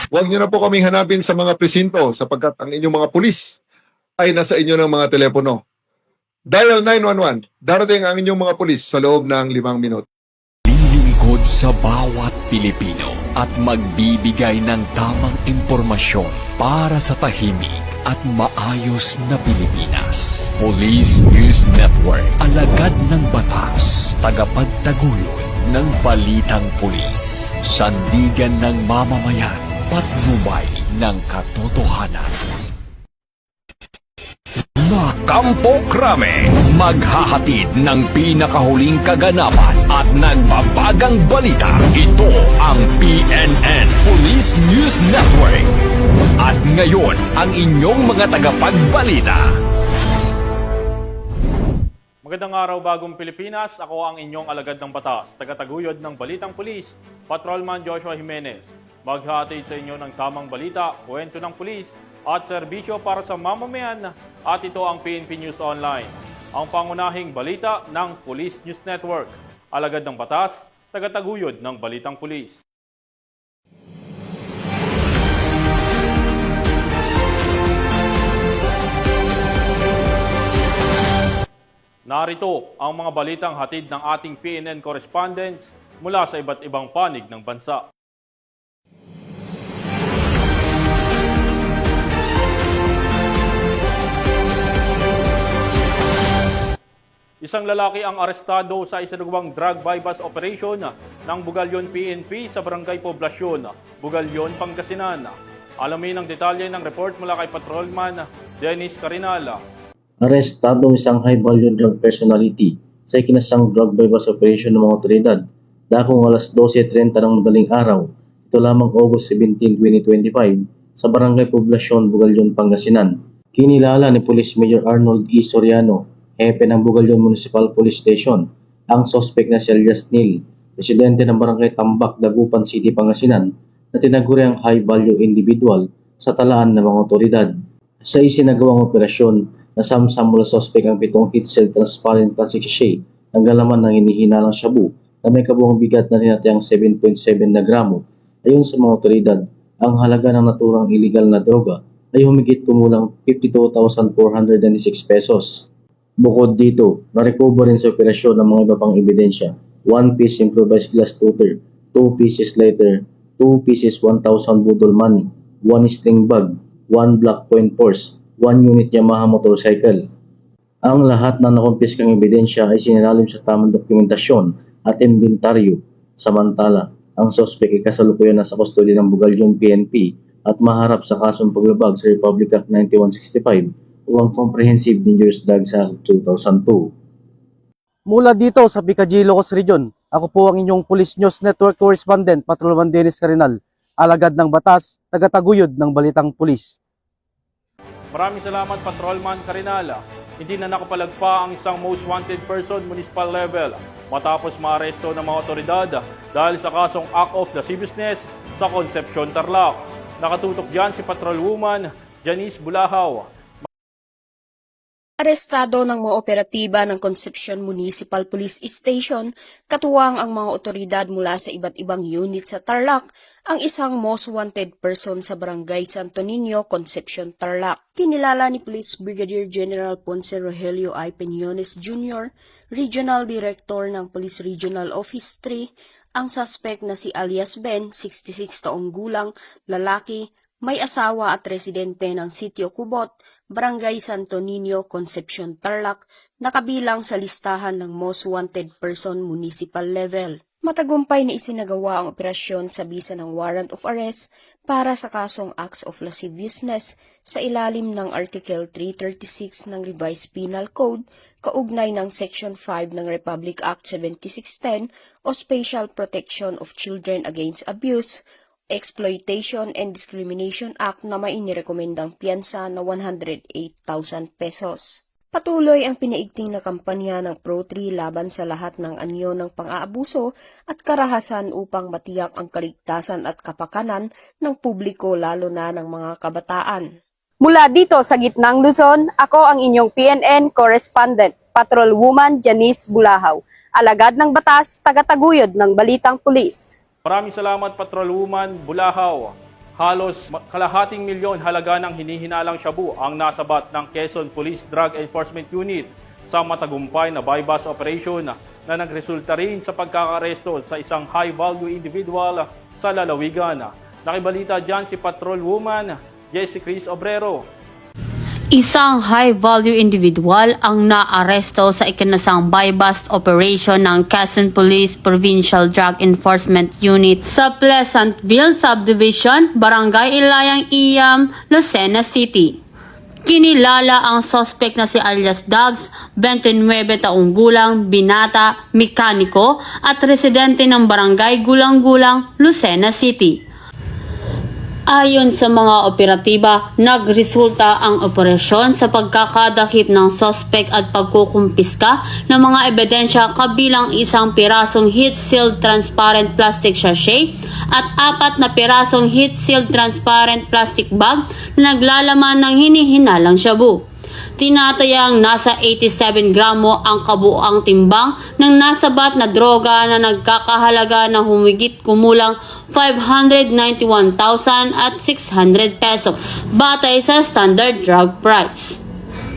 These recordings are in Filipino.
Huwag niyo na po kaming hanapin sa mga presinto sapagkat ang inyong mga pulis ay nasa inyo ng mga telepono. Dial 911. Darating ang inyong mga pulis sa loob ng 5 minuto. Lilingkod sa bawat Pilipino at magbibigay ng tamang impormasyon para sa tahimik at maayos na Pilipinas. Police News Network, alagad ng batas, tagapagtaguyod ng balitang pulis, sandigan ng mamamayan, patnubay ng katotohanan. Kampo Krame, maghahatid ng pinakahuling kaganapan at nagbabagang balita. Ito ang PNN Police News Network. At ngayon, ang inyong mga tagapagbalita. Magandang araw, Bagong Pilipinas. Ako ang inyong alagad ng batas, tagataguyod ng Balitang Pulis, Patrolman Joshua Jimenez. Maghahatid sa inyo ng tamang balita, kwento ng pulis, at serbisyo para sa mamamayan, at ito ang PNP News Online, ang pangunahing balita ng Police News Network. Alagad ng batas, tagataguyod ng Balitang Pulis. Narito ang mga balitang hatid ng ating PNN correspondents mula sa iba't ibang panig ng bansa. Isang lalaki ang arestado sa isinagawang drug bypass operation ng Bugalyon PNP sa Barangay Poblasyon, Bugalyon, Pangasinan. Alamin ang detalye ng report mula kay Patrolman Dennis Carinala. Arestado isang high-value drug personality sa ikinasang drug bypass operation ng mga otoridad dakong alas 12:30 ng madaling araw, ito lamang August 17, 2025, sa Barangay Poblasyon, Bugalyon, Pangasinan. Kinilala ni Police Major Arnold E. Soriano, hepe ng Bugalyon Municipal Police Station, ang sospek na si Elias Neil, residente ng Barangay Tambak, Dagupan City, Pangasinan, na tinaguri ang high-value individual sa talaan ng mga otoridad. Sa isinagawang operasyon, nasamsam mula sospek ang 7 heat-seal transparent plastic sachet ng galaman ng hinihinalang shabu na may kabuang bigat na tinatayang 7.7 na gramo. Ayon sa mga otoridad, ang halaga ng naturang illegal na droga ay humigit kumulang 52,496 pesos. Bukod dito, na-recover rin sa operasyon ng mga iba pang ebidensya: 1 piece improvised glass cutter, 2 pieces lighter, 2 pieces 1,000 budol money, 1 string bag, 1 black point purse, 1 unit Yamaha motorcycle. Ang lahat ng nakumpiskang ebidensya ay sinalalim sa tamang dokumentasyon at inventaryo. Samantala, ang sospek ay kasalukuyan na sa kustodiya ng Bugalyon PNP at maharap sa kasong paglabag sa Republic Act 9165 o ang Comprehensive Dangerous Drugs Act 2002. Mula dito sa Bicayne, Ilocos Region, ako po ang inyong Police News Network Correspondent, Patrolman Dennis Carinal, alagad ng batas, tagataguyod ng Balitang Pulis. Maraming salamat, Patrolman Carinala. Hindi na nakapalagpa ang isang most wanted person municipal level matapos maaresto ng mga otoridad dahil sa kasong act of lasciviousness sa Concepcion, Tarlac. Nakatutok dyan si Patrolwoman Janice Bulahaw. Arestado ng mga operatiba ng Concepcion Municipal Police Station, katuwang ang mga otoridad mula sa iba't ibang unit sa Tarlac, ang isang most wanted person sa Barangay Santo Niño, Concepcion, Tarlac. Kinilala ni Police Brigadier General Ponce Rogelio I. Peñones Jr., Regional Director ng Police Regional Office 3, ang suspect na si alias Ben, 66 taong gulang, lalaki, may asawa at residente ng Sitio Cubot, Barangay Santo Niño, Concepcion, Tarlac, nakabilang sa listahan ng most wanted person municipal level. Matagumpay na isinagawa ang operasyon sa bisa ng warrant of arrest para sa kasong acts of lasciviousness sa ilalim ng Article 336 ng Revised Penal Code kaugnay ng Section 5 ng Republic Act 7610 o Special Protection of Children Against Abuse, Exploitation and Discrimination Act na may inirekomendang piyansa na 108,000 pesos. Patuloy ang pinaigting na kampanya ng Pro-3 laban sa lahat ng anyo ng pang-aabuso at karahasan upang matiyak ang kaligtasan at kapakanan ng publiko lalo na ng mga kabataan. Mula dito sa gitnang Luzon, ako ang inyong PNN correspondent, Patrolwoman Janice Bulahaw, alagad ng batas, tagataguyod ng Balitang Pulis. Maraming salamat, Patrolwoman Bulahaw. Halos kalahating milyon halaga ng hinihinalang shabu ang nasabat ng Quezon Police Drug Enforcement Unit sa matagumpay na buy-bust operation na nagresulta rin sa pagkakaresto sa isang high-value individual sa lalawigan. Nakibalita dyan si Patrolwoman Jessie Chris Obrero. Isang high-value individual ang naaresto sa ikinasang buy-bust operation ng Quezon Police Provincial Drug Enforcement Unit sa Pleasantville Subdivision, Barangay Ilayang Iyam, Lucena City. Kinilala ang suspect na si alias Dags, 29 taong gulang, binata, mekaniko at residente ng Barangay Gulang-Gulang, Lucena City. Ayon sa mga operatiba, nagresulta ang operasyon sa pagkakadakip ng suspect at pagkukumpiska ng mga ebidensya kabilang isang pirasong heat-sealed transparent plastic sachet at 4 na pirasong heat-sealed transparent plastic bag na naglalaman ng hinihinalang shabu. Tinatayang nasa 87 gramo ang kabuuang timbang ng nasabat na droga na nagkakahalaga na humigit kumulang 591,600 pesos batay sa standard drug price.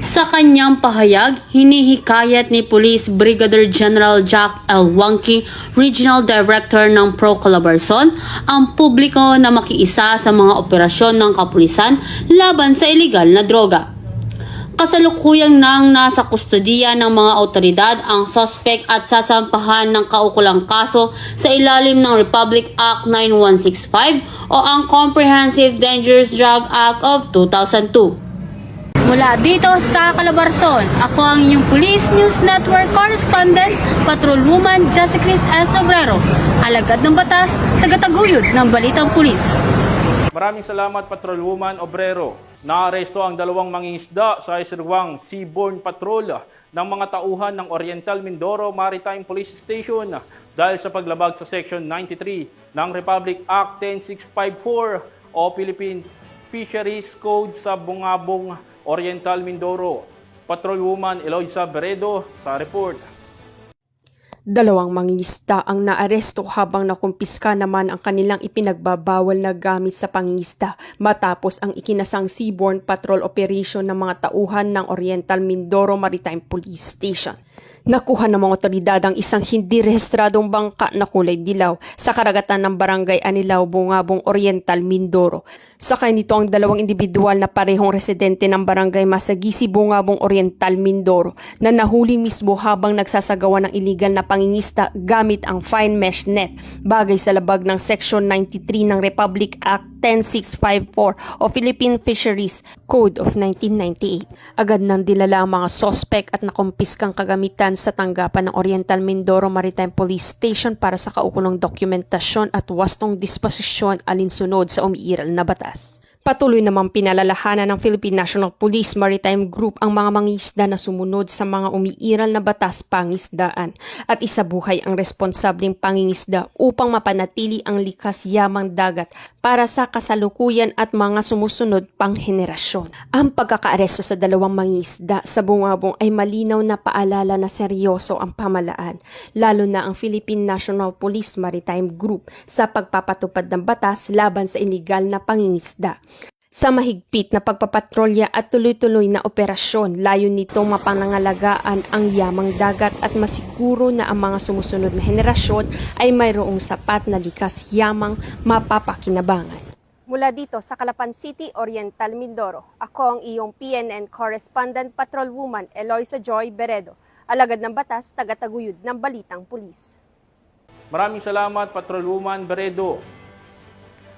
Sa kanyang pahayag, hinihikayat ni Police Brigadier General Jack L. Wangki, Regional Director ng Pro-Calabarzon, ang publiko na makiisa sa mga operasyon ng kapulisan laban sa iligal na droga. Kasalukuyang nang nasa kustodiya ng mga otoridad ang suspect at sasampahan ng kaukulang kaso sa ilalim ng Republic Act 9165 o ang Comprehensive Dangerous Drug Act of 2002. Mula dito sa Calabarzon, ako ang inyong Police News Network Correspondent, Patrolwoman Jessie Chris S. Obrero, alagad ng batas, tagataguyod ng Balitang Pulis. Maraming salamat, Patrolwoman Obrero. Naaresto ang 2 mangingisda sa isirwang seaborne patrol ng mga tauhan ng Oriental Mindoro Maritime Police Station dahil sa paglabag sa Section 93 ng Republic Act 10654 o Philippine Fisheries Code sa Bungabong, Oriental Mindoro. Patrolwoman Eloisa Beredo sa report. 2 mangingisda ang naaresto habang nakumpiska naman ang kanilang ipinagbabawal na gamit sa pangingisda matapos ang ikinasang seaborne patrol operation ng mga tauhan ng Oriental Mindoro Maritime Police Station. Nakuha ng mga otoridad ang isang hindi rehistradong bangka na kulay dilaw sa karagatan ng Barangay Anilao, Bungabong, Oriental, Mindoro. Sakay nito ang 2 individual na parehong residente ng Barangay Masagisi, Bungabong, Oriental, Mindoro na nahuli mismo habang nagsasagawa ng iligal na pangingisda gamit ang fine mesh net bagay sa labag ng Section 93 ng Republic Act 10654 o Philippine Fisheries Code of 1998. Agad nang dilala ang mga sospek at nakumpiskang kagamitan sa tanggapan ng Oriental Mindoro Maritime Police Station para sa kaukulong dokumentasyon at wastong disposisyon alinsunod sa umiiral na batas. Patuloy namang pinalalahanan ng Philippine National Police Maritime Group ang mga mangingisda na sumunod sa mga umiiral na batas pangisdaan at isabuhay ang responsableng pangingisda upang mapanatili ang likas yamang dagat para sa kasalukuyan at mga sumusunod pang henerasyon. Ang pagkakaaresto sa 2 mangingisda sa Bungabong ay malinaw na paalala na seryoso ang pamalaan, lalo na ang Philippine National Police Maritime Group sa pagpapatupad ng batas laban sa iligal na pangingisda. Sa mahigpit na pagpapatrolya at tuloy-tuloy na operasyon, layo nitong mapanangalagaan ang yamang dagat at masiguro na ang mga sumusunod na henerasyon ay mayroong sapat na likas yamang mapapakinabangan. Mula dito sa Calapan City, Oriental, Mindoro, ako ang iyong PNN Correspondent Patrolwoman Eloisa Joy Beredo, alagad ng batas, tagataguyod ng Balitang Pulis. Maraming salamat, Patrolwoman Beredo.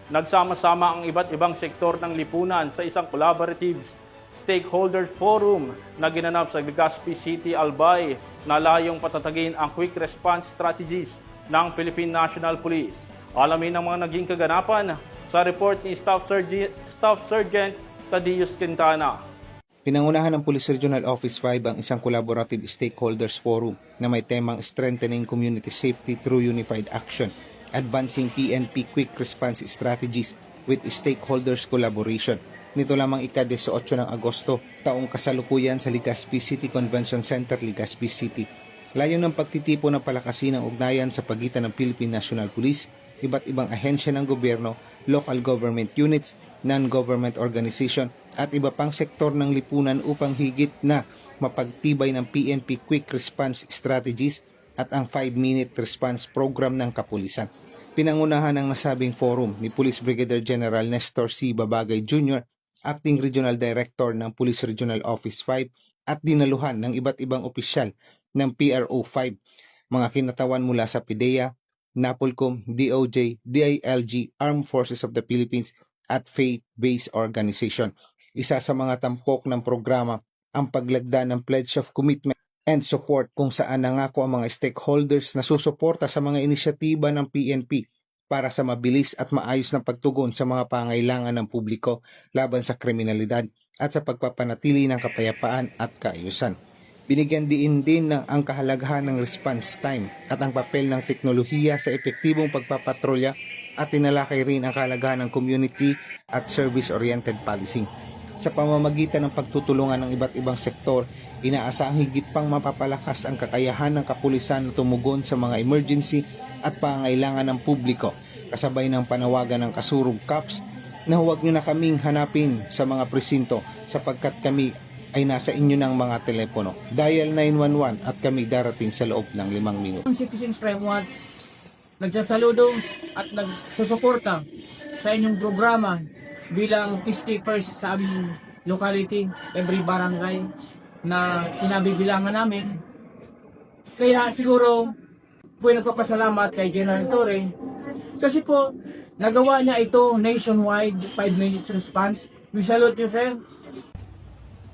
Nagsama-sama ang iba't ibang sektor ng lipunan sa isang collaborative stakeholders forum na ginanap sa Legazpi City, Albay na layong patatagin ang quick response strategies ng Philippine National Police. Alamin ang mga naging kaganapan sa report ni Staff Sergeant Tadius Quintana. Pinangunahan ng Police Regional Office 5 ang isang collaborative stakeholders forum na may temang Strengthening Community Safety Through Unified Action, Advancing PNP Quick Response Strategies with Stakeholders Collaboration. Nito lamang ika-18 ng Agosto, taong kasalukuyan sa Legazpi City Convention Center, Legazpi City. Layo ng pagtitipon ng palakasin ng ugnayan sa pagitan ng Philippine National Police, iba't ibang ahensya ng gobyerno local government units, non-government organization at iba pang sektor ng lipunan upang higit na mapagtibay ng PNP Quick Response Strategies at ang 5-minute response program ng kapulisan. Pinangunahan ng nasabing forum ni Police Brigadier General Nestor C. Babagay Jr., Acting Regional Director ng Police Regional Office 5 at dinaluhan ng iba't ibang opisyal ng PRO 5, mga kinatawan mula sa PIDEA, NAPOLCOM, DOJ, DILG, Armed Forces of the Philippines at faith-based organization. Isa sa mga tampok ng programa ang paglagda ng Pledge of Commitment and Support kung saan nangako ang mga stakeholders na susuporta sa mga inisyatiba ng PNP para sa mabilis at maayos na pagtugon sa mga pangailangan ng publiko laban sa kriminalidad at sa pagpapanatili ng kapayapaan at kaayusan. Binigyan din ang kahalagahan ng response time at ang papel ng teknolohiya sa epektibong pagpapatrolya at tinalakay rin ang kahalagahan ng community at service-oriented policing. Sa pamamagitan ng pagtutulungan ng iba't ibang sektor, inaasahang higit pang mapapalakas ang kakayahan ng kapulisan na tumugon sa mga emergency at pangailangan ng publiko, kasabay ng panawagan ng Kasurug Cops na huwag nyo na kaming hanapin sa mga presinto sapagkat kami ay nasa inyo ng mga telepono. Dial 911 at kami darating sa loob ng 5 minuto. Ang Citizens Crime Watch nagsasaludo at nagsusuporta sa inyong programa bilang peacekeepers sa aming locality, every barangay na pinabibilangan namin. Kaya siguro po nagpapasalamat kay General Torre kasi po nagawa niya ito nationwide 5 minutes response. We salute you, sir.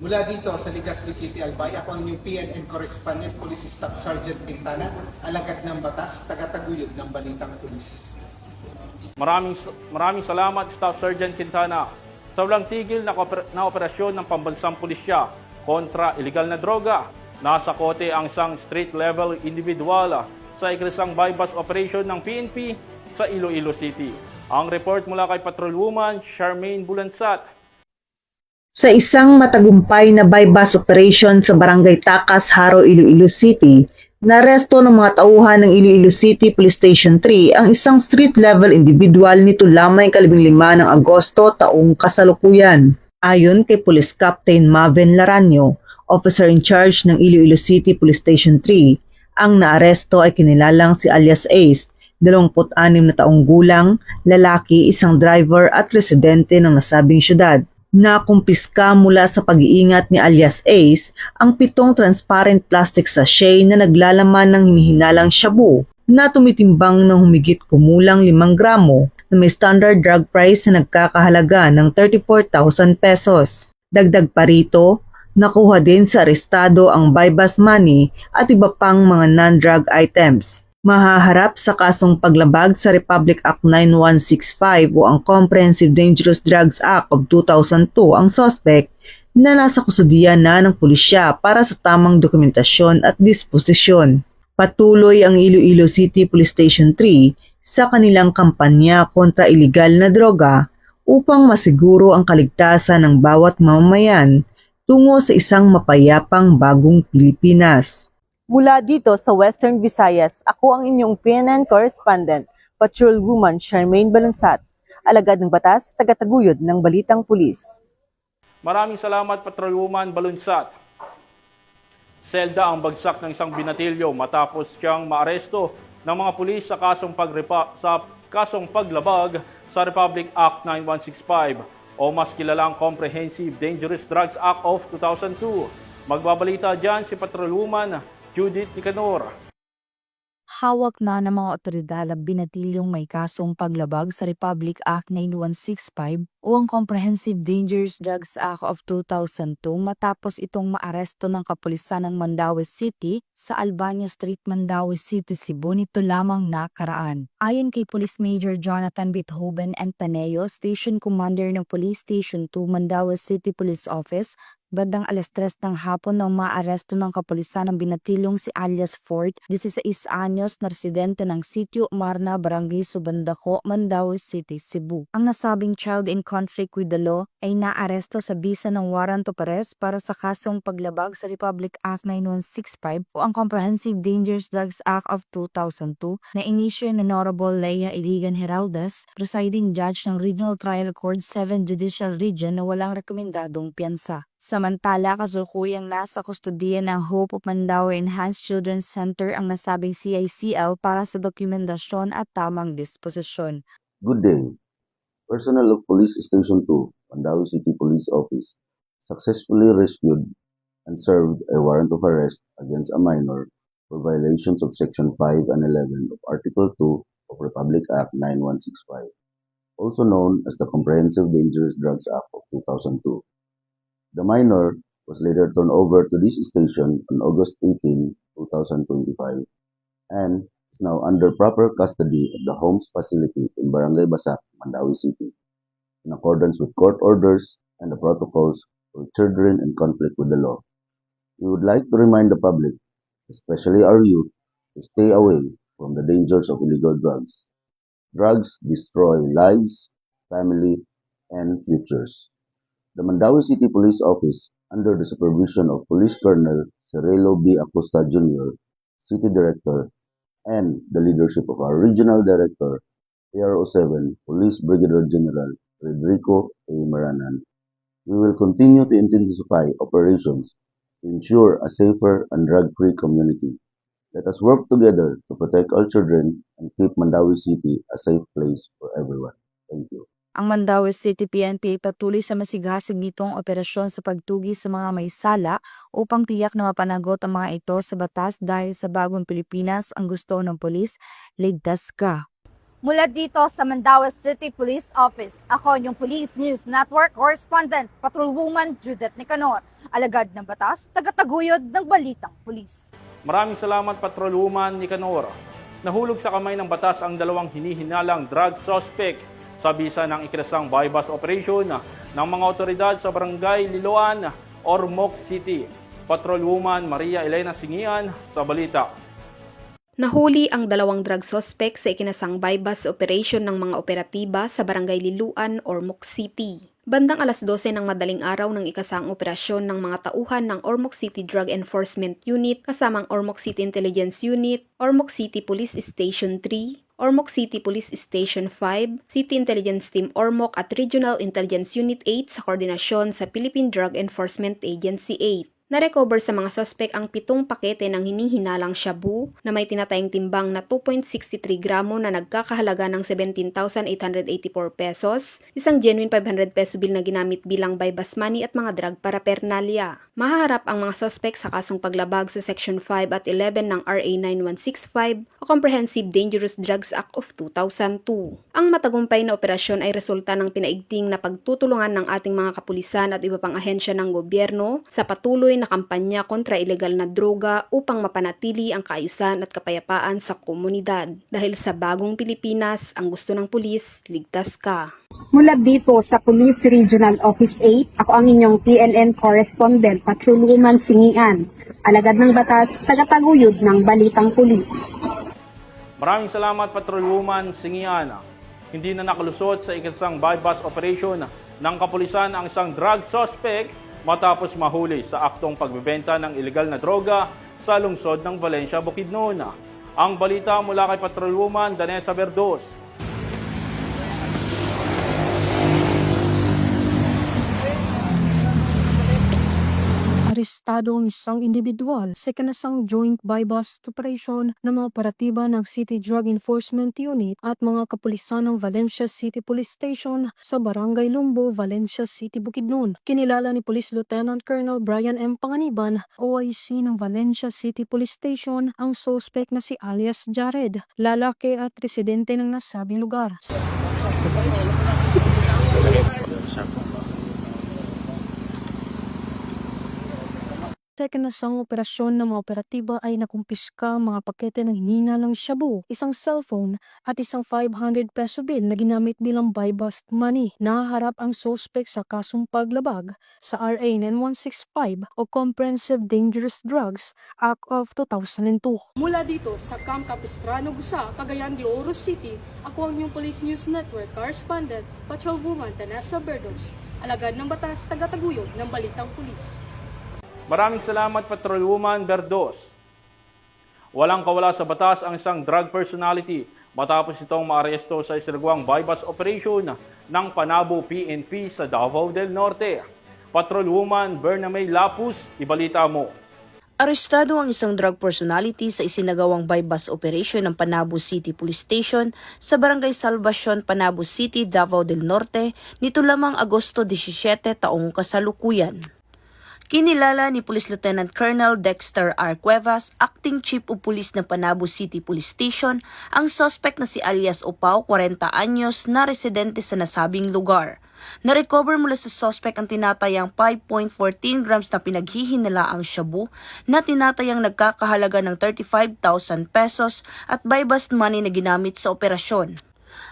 Mula dito sa Legazpi City, Albay, ako ang inyong PNN Correspondent, Police Staff Sergeant Quintana, alagad ng batas, tagataguyod ng Balitang Pulis. Maraming salamat, Staff Sergeant Quintana, sa walang tigil na operasyon ng pambansang pulisya kontra ilegal na droga. Nasa kote ang isang street-level individual sa ikrisang bypass operation ng PNP sa Iloilo City. Ang report mula kay Patrolwoman Charmaine Bulansat. Sa isang matagumpay na bypass operation sa Barangay Takas, Haro, Iloilo City, naresto ng mga tauhan ng Iloilo City Police Station 3 ang isang street-level individual nito lamang 15 ng Agosto taong kasalukuyan. Ayon kay Police Captain Maven Laranyo, officer in charge ng Iloilo City Police Station 3, ang naaresto ay kinilalang si alias Ace, 26 na taong gulang, lalaki, isang driver at residente ng nasabing syudad. Nakumpiska mula sa pag-iingat ni alias Ace ang 7 transparent plastic sachet na naglalaman ng hinihinalang shabu na tumitimbang ng humigit kumulang 5 gramo na may standard drug price na nagkakahalaga ng 34,000 pesos. Dagdag pa rito, nakuha din sa arestado ang bypass money at iba pang mga non-drug items. Mahaharap sa kasong paglabag sa Republic Act 9165 o ang Comprehensive Dangerous Drugs Act of 2002 ang suspect na nasa kusudian na ng pulisya para sa tamang dokumentasyon at disposisyon. Patuloy ang Iloilo City Police Station 3 sa kanilang kampanya kontra ilegal na droga upang masiguro ang kaligtasan ng bawat mamamayan tungo sa isang mapayapang bagong Pilipinas. Mula dito sa Western Visayas, ako ang inyong PNN Correspondent, Patrolwoman Charmaine Balansat, alagad ng batas, tagataguyod ng Balitang Pulis. Maraming salamat, Patrolwoman Balunsat. Selda ang bagsak ng isang binatilyo matapos siyang maaresto ng mga pulis sa kasong paglabag sa Republic Act 9165 o mas kilalang Comprehensive Dangerous Drugs Act of 2002. Magbabalita dyan si Patrolwoman Judith Nicanor. Hawak na ng mga otoridad ang binatilyong may kasong paglabag sa Republic Act 9165 o ang Comprehensive Dangerous Drugs Act of 2002 matapos itong maaresto ng kapulisan ng Mandaue City sa Albania Street, Mandaue City, Cebu nito lamang nakaraan. Ayon kay Police Major Jonathan Bithoven and Paneo, Station Commander ng Police Station 2 Mandaue City Police Office, Bandang alas 3 ng hapon nang maaresto ng kapulisan ng binatilong si alias Ford, 16 anyos na residente ng Sitio Marna, Barangay Subandaco, Mandaue City, Cebu. Ang nasabing child in conflict with the law ay naaresto sa bisa ng warrant of arrest para sa kasong paglabag sa Republic Act 9165 o ang Comprehensive Dangerous Drugs Act of 2002 na inisyo ni Honorable Leia Iligan Heraldes, presiding judge ng Regional Trial Court 7 Judicial Region na walang rekomendadong piyansa. Samantala, kasulukuyang nasa kustodiya ng Hope of Mandaue Enhanced Children's Center ang nasabing CICL para sa dokumentasyon at tamang disposisyon. Good day. Personnel of Police Station 2, Mandaue City Police Office, successfully rescued and served a warrant of arrest against a minor for violations of Section 5 and 11 of Article 2 of Republic Act 9165, also known as the Comprehensive Dangerous Drugs Act of 2002. The minor was later turned over to this station on August 18, 2025, and is now under proper custody at the Homes facility in Barangay Basak, Mandaue City, in accordance with court orders and the protocols for children in conflict with the law. We would like to remind the public, especially our youth, to stay away from the dangers of illegal drugs. Drugs destroy lives, family, and futures. The Mandaue City Police Office, under the supervision of Police Colonel Cirilo B. Acosta Jr., City Director, and the leadership of our Regional Director, PRO7, Police Brigadier General Federico A. Maranan, we will continue to intensify operations to ensure a safer and drug-free community. Let us work together to protect our children and keep Mandaue City a safe place for everyone. Thank you. Ang Mandaue City PNP ay patuloy sa masigasig nitong operasyon sa pagtugi sa mga may sala upang tiyak na mapanagot ang mga ito sa batas dahil sa bagong Pilipinas ang gusto ng pulis, ligtas ka. Mula dito sa Mandaue City Police Office, ako yung Police News Network Correspondent, Patrolwoman Judith Nicanor, alagad ng batas, tagataguyod ng balitang pulis. Maraming salamat, Patrolwoman Nicanor. Nahulog sa kamay ng batas ang dalawang hinihinalang drug suspect sa bisa ng ikinasang bypass operation ng mga otoridad sa Barangay Liloan, Ormoc City. Patrolwoman Maria Elena Singian sa balita. Nahuli ang dalawang drug suspect sa ikinasang bypass operation ng mga operatiba sa Barangay Liloan, Ormoc City. Bandang alas 12 ng madaling araw ng ikasang operasyon ng mga tauhan ng Ormoc City Drug Enforcement Unit kasamang Ormoc City Intelligence Unit, Ormoc City Police Station 3, Ormoc City Police Station 5, City Intelligence Team Ormoc at Regional Intelligence Unit 8 sa koordinasyon sa Philippine Drug Enforcement Agency 8. Narecover sa mga suspect ang 7 pakete ng hinihinalang shabu na may tinatayang timbang na 2.63 gramo na nagkakahalaga ng 17,884 pesos, isang genuine 500 peso bill na ginamit bilang bypass money at mga drug paraphernalia. Mahaharap ang mga suspect sa kasong paglabag sa Section 5 at 11 ng RA 9165 o Comprehensive Dangerous Drugs Act of 2002. Ang matagumpay na operasyon ay resulta ng pinaigting na pagtutulungan ng ating mga kapulisan at iba pang ahensya ng gobyerno sa patuloy na kampanya kontra ilegal na droga upang mapanatili ang kaayusan at kapayapaan sa komunidad. Dahil sa bagong Pilipinas, ang gusto ng pulis, ligtas ka. Mula dito sa Police Regional Office 8, ako ang inyong PNN Correspondent, Patrolwoman Singian, alagad ng batas, tagataguyod ng balitang pulis. Maraming salamat, Patrolwoman Singian. Hindi na nakalusot sa ikasang bypass operation ng kapulisan ang isang drug suspect matapos mahuli sa aktong pagbebenta ng ilegal na droga sa lungsod ng Valencia, Bukidnon. Ang balita mula kay Patrolwoman Danessa Verdos. Arestado ang isang individual sa ikinasang joint bypass operation ng mga operatiba ng City Drug Enforcement Unit at mga kapulisan ng Valencia City Police Station sa Barangay Lumbo, Valencia City, Bukidnon. Kinilala ni Police Lieutenant Colonel Brian M. Panganiban, OIC ng Valencia City Police Station, ang suspect na si alias Jared, lalaki at residente ng nasabing lugar. Sa ikinasang operasyon ng mga operatiba ay nakumpiska ang mga pakete ng hinihingalang shabu, isang cellphone at isang 500 peso bill na ginamit bilang buy-bust money. Nahaharap ang suspect sa kasong paglabag sa RA 9165 o Comprehensive Dangerous Drugs Act of 2002. Mula dito sa Camp Capistrano, Gusa, Cagayan de Oro City, ako ang inyong Police News Network correspondent, Patrolwoman Vanessa Berdos, alagad ng batas, tagataguyod ng Balitang Pulis. Maraming salamat, Patrolwoman Berdos. Walang kawala sa batas ang isang drug personality matapos itong maaresto sa isinagawang buy-bust operation ng Panabo PNP sa Davao del Norte. Patrolwoman Bernamay Lapus, ibalita mo. Arestado ang isang drug personality sa isinagawang buy-bust operation ng Panabo City Police Station sa Barangay Salvacion, Panabo City, Davao del Norte nito lamang Agosto 17 taong kasalukuyan. Kinilala ni Police Lieutenant Colonel Dexter R. Cuevas, Acting Chief of Police ng Panabo City Police Station, ang suspect na si alias Opao, 40 anyos, na residente sa nasabing lugar. Na-recover mula sa suspect ang tinatayang 5.14 grams na pinaghihinalaang shabu na tinatayang nagkakahalaga ng 35,000 pesos at buy-bust money na ginamit sa operasyon.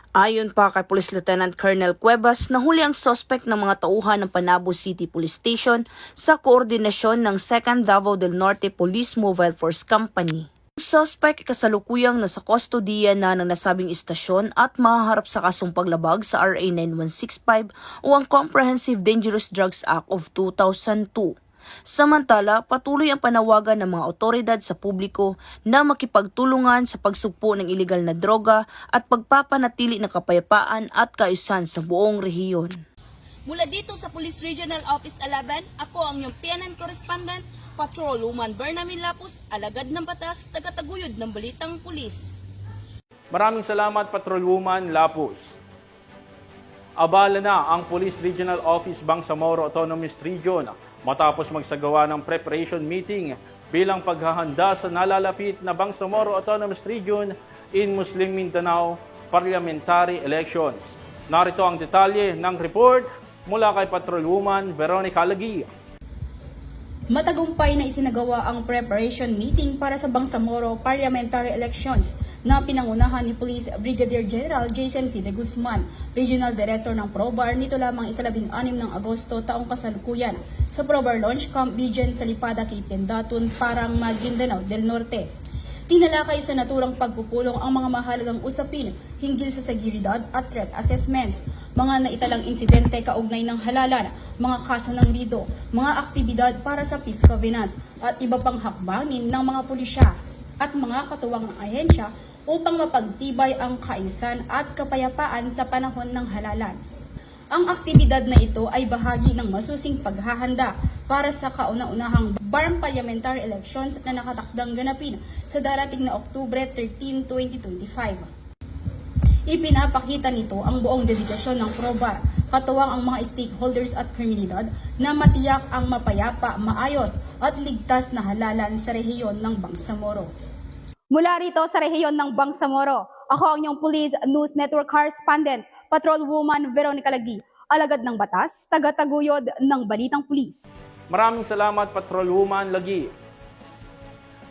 Ayon pa kay Police Lieutenant Colonel Cuevas, nahuli ang suspect ng mga tauhan ng Panabo City Police Station sa koordinasyon ng 2nd Davao del Norte Police Mobile Force Company. Ang suspect kasalukuyang nasa kustodiya na ng nasabing istasyon at mahaharap sa kasong paglabag sa RA 9165 o ang Comprehensive Dangerous Drugs Act of 2002. Samantala, patuloy ang panawagan ng mga otoridad sa publiko na makipagtulungan sa pagsugpo ng ilegal na droga at pagpapanatili ng kapayapaan at kaayusan sa buong rehiyon. Mula dito sa Police Regional Office 11, ako ang iyong PNN Correspondent, Patrolwoman Bernamay Lapus, alagad ng batas, tagataguyod ng Balitang Pulis. Maraming salamat, Patrolwoman Lapus. Abala na ang Police Regional Office Bangsamoro Autonomous Region matapos magsagawa ng preparation meeting bilang paghahanda sa nalalapit na Bangsamoro Autonomous Region in Muslim Mindanao Parliamentary Elections. Narito ang detalye ng report mula kay Patrolwoman Veronica Lagi. Matagumpay na isinagawa ang preparation meeting para sa Bangsamoro Parliamentary Elections na pinangunahan ni Police Brigadier General Jason C. de Guzman, Regional Director ng PROBAR nito lamang 16 ng Agosto taong kasalukuyan sa PROBAR Launch Camp Bigen sa Lipada kay Pendatun, Parang, Maguindanao del Norte. Tinalakay sa naturang pagpupulong ang mga mahalagang usapin hinggil sa seguridad at threat assessments, mga naitalang insidente kaugnay ng halalan, mga kaso ng rido, mga aktibidad para sa peace covenant, at iba pang hakbangin ng mga pulisya at mga katuwang ng ahensya upang mapagtibay ang kaayusan at kapayapaan sa panahon ng halalan. Ang aktibidad na ito ay bahagi ng masusing paghahanda para sa kauna-unahang BARM Parliamentary Elections na nakatakdang ganapin sa darating na Oktubre 13, 2025. Ipinapakita nito ang buong dedikasyon ng PROBAR, katuwang ang mga stakeholders at komunidad na matiyak ang mapayapa, maayos at ligtas na halalan sa rehiyon ng Bangsamoro. Mula rito sa rehiyon ng Bangsamoro, ako ang inyong Police News Network Correspondent, Patrolwoman Veronica Lagi, alagad ng batas, tagataguyod ng Balitang Pulis. Maraming salamat, Patrolwoman Lagi.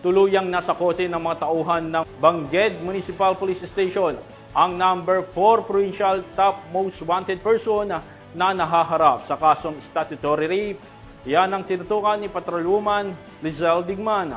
Tuluyang nasakote ng mga tauhan ng Bangged Municipal Police Station ang number 4 provincial top most wanted person na nahaharap sa kasong statutory rape. Yan ang tinutukan ni Patrolwoman Lizelle Digman.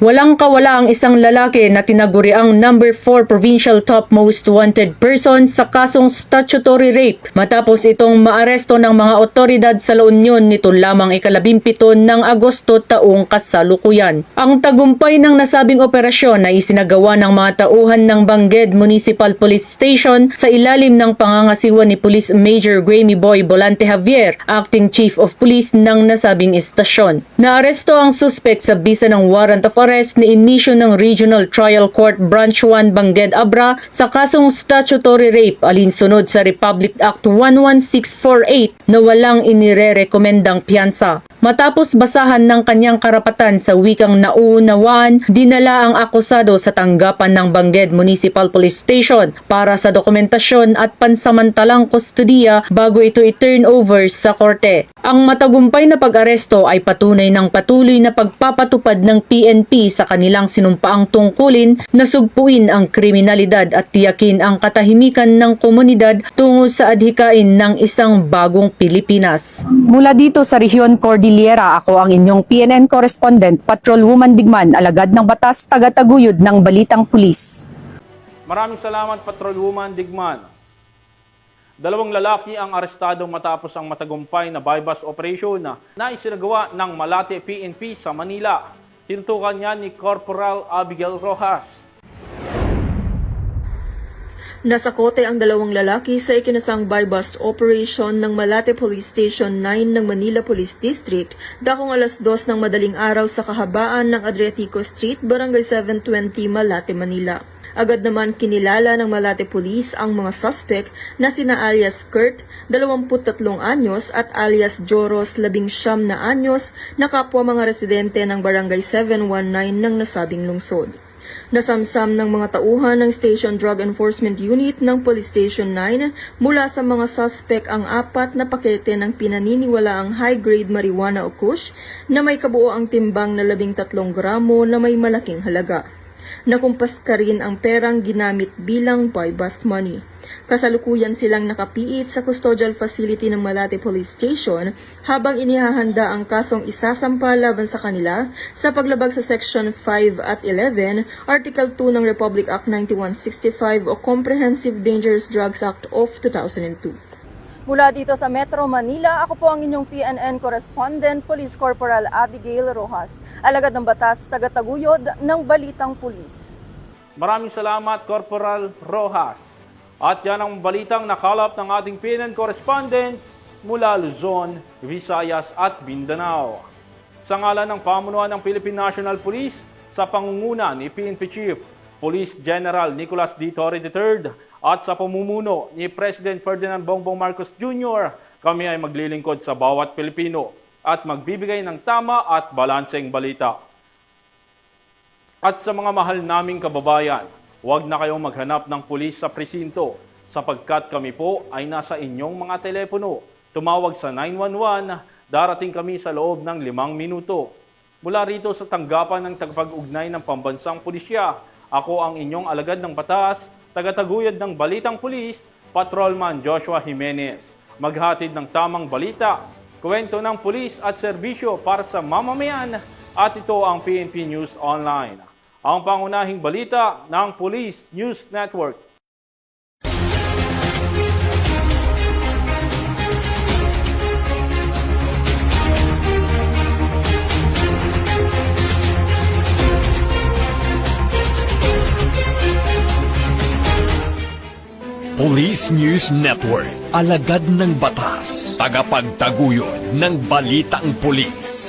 Walang kawala ang isang lalaki na tinaguriang number 4 provincial top most wanted person sa kasong statutory rape matapos itong maaresto ng mga otoridad sa La Union nito lamang 17 ng Agosto taong kasalukuyan. Ang tagumpay ng nasabing operasyon ay isinagawa ng mga tauhan ng Bangged Municipal Police Station sa ilalim ng pangangasiwa ni Police Major Graeme Boy Bolante Javier, Acting Chief of Police ng nasabing istasyon. Naaresto ang suspect sa bisa ng warrant of arrest na inisyo ng Regional Trial Court Branch 1 Bangged Abra sa kasong statutory rape alinsunod sa Republic Act 11648 na walang inirerekomendang piyansa. Matapos basahan ng kanyang karapatan sa wikang nauunawaan, dinala ang akusado sa tanggapan ng Bangged Municipal Police Station para sa dokumentasyon at pansamantalang kustodiya bago ito i-turn over sa korte. Ang matagumpay na pag-aresto ay patunay ng patuloy na pagpapatupad ng PNP sa kanilang sinumpaang tungkulin na sugpuin ang kriminalidad at tiyakin ang katahimikan ng komunidad tungo sa adhikain ng isang bagong Pilipinas. Mula dito sa Rehiyon Cordillera, ako ang inyong PNN correspondent, Patrolwoman Digman, alagad ng batas, tagataguyod ng Balitang Pulis. Maraming salamat, Patrolwoman Digman. 2 lalaki ang arestado matapos ang matagumpay na bypass operation na isinagawa ng Malate PNP sa Manila. Tinutukan niya ni Corporal Abigail Rojas. Nasakote ang 2 lalaki sa ikinasang bypass operation ng Malate Police Station 9 ng Manila Police District dakong alas 2 ng madaling araw sa kahabaan ng Adriatico Street, Barangay 720, Malate, Manila. Agad naman kinilala ng Malate Police ang mga suspect na sina alias Kurt, 23 anyos at alias Joros, 19 na anyos na kapwa mga residente ng Barangay 719 ng nasabing lungsod. Nasamsam ng mga tauhan ng Station Drug Enforcement Unit ng Police Station 9 mula sa mga suspect ang 4 na pakete ng pinaniniwalaang high-grade marijuana o kush na may kabuoang timbang na 13 gramo na may malaking halaga. Nakumpas ka rin ang perang ginamit bilang buy-bust money. Kasalukuyan silang nakapiit sa custodial facility ng Malate Police Station habang inihahanda ang kasong isasampa laban sa kanila sa paglabag sa Section 5 at 11, Article 2 ng Republic Act 9165 o Comprehensive Dangerous Drugs Act of 2002. Mula dito sa Metro Manila, ako po ang inyong PNN correspondent, Police Corporal Abigail Rojas, alagad ng batas, tagataguyod ng Balitang Pulis. Maraming salamat, Corporal Rojas. At yan ang balitang nakalap ng ating PNN correspondents mula Luzon, Visayas at Mindanao. Sa ngalan ng pamunuan ng Philippine National Police, sa pangunguna ni PNP Chief Police General Nicolas D. Torre III, at sa pamumuno ni President Ferdinand Bongbong Marcos Jr., kami ay maglilingkod sa bawat Pilipino at magbibigay ng tama at balanseng balita. At sa mga mahal naming kababayan, huwag na kayong maghanap ng pulis sa presinto sapagkat kami po ay nasa inyong mga telepono. Tumawag sa 911, darating kami sa loob ng 5 minuto. Mula rito sa tanggapan ng tagapag-ugnay ng Pambansang Pulisya, ako ang inyong alagad ng batas, tagataguyod ng Balitang Pulis, Patrolman Joshua Jimenez. Maghatid ng tamang balita, kwento ng pulis at serbisyo para sa mamamayan, at ito ang PNP News Online, ang pangunahing balita ng Police News Network. Police News Network, alagad ng batas, tagapagtaguyod ng Balitang Pulis.